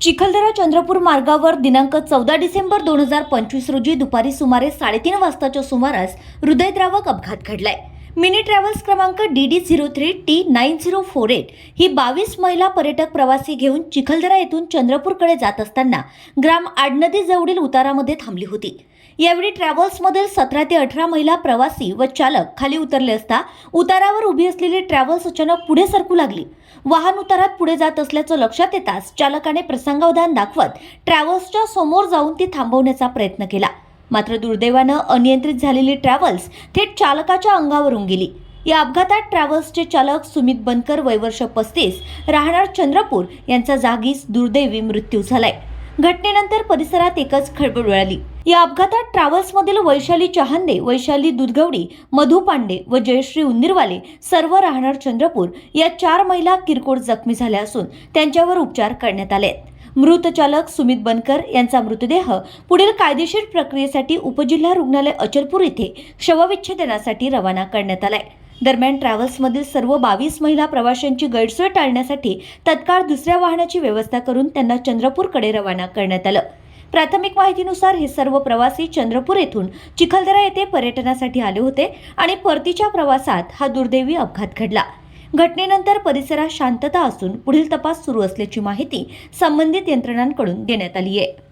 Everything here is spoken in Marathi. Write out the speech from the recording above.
चिखलदरा चंद्रपूर मार्गावर दिनांक 14 डिसेंबर 2025 रोजी दुपारी सुमारे 3:30 वाजताच्या सुमारास हृदयद्रावक अपघात घडलाय। मिनी ट्रॅव्हल्स क्रमांक DD03T9048 ही 22 महिला पर्यटक प्रवासी घेऊन चिखलदरा येथून चंद्रपूरकडे जात असताना ग्राम आडनदी जवळील उतारामध्ये थांबली होती। यावेळी ट्रॅव्हल्समधील 17 ते 18 महिला प्रवासी व चालक खाली उतरले असता उतारावर उभी असलेली ट्रॅव्हल्स अचानक पुढे सरकू लागली। वाहन उतारात पुढे जात असल्याचं लक्षात येताच चालकाने प्रसंगावधान दाखवत ट्रॅव्हल्सच्या समोर जाऊन ती थांबवण्याचा प्रयत्न केला। मात्र दुर्दैवानं अनियंत्रित झालेली ट्रॅव्हल्स थेट चालकाच्या अंगावरून गेली। या अपघातात ट्रॅव्हल्सचे चालक सुमित बनकर वय वर्ष 35 राहणार चंद्रपूर यांचा जागीच दुर्दैवी मृत्यू झालाय। घटनेनंतर परिसरात एकच खळबळ उडाली। या अपघातात ट्रॅव्हल्समधील वैशाली चहांदे, वैशाली दुधगवडी, मधु पांडे व जयश्री उंदीरवाले सर्व राहणार चंद्रपूर या 4 महिला किरकोळ जखमी झाल्या असून त्यांच्यावर उपचार करण्यात आले आहेत। मृत चालक सुमित बनकर यांचा मृतदेह पुढील कायदेशीर प्रक्रियेसाठी उपजिल्हा रुग्णालय अचलपूर येथे शवविच्छेदनासाठी रवाना करण्यात आलाय। दरम्यान ट्रॅव्हल्समधील सर्व 22 महिला प्रवाशांची गैरसोय टाळण्यासाठी तत्काळ दुसऱ्या वाहनाची व्यवस्था करून त्यांना चंद्रपूरकडे रवाना करण्यात आलं। प्राथमिक माहितीनुसार हे सर्व प्रवासी चंद्रपूर येथून चिखलदरा येथे पर्यटनासाठी आले होते आणि परतीच्या प्रवासात हा दुर्दैवी अपघात घडला। घटनेनंतर परिसरात शांतता असून पुढील तपास सुरू असल्याची माहिती संबंधित यंत्रणांकडून देण्यात आली आहे।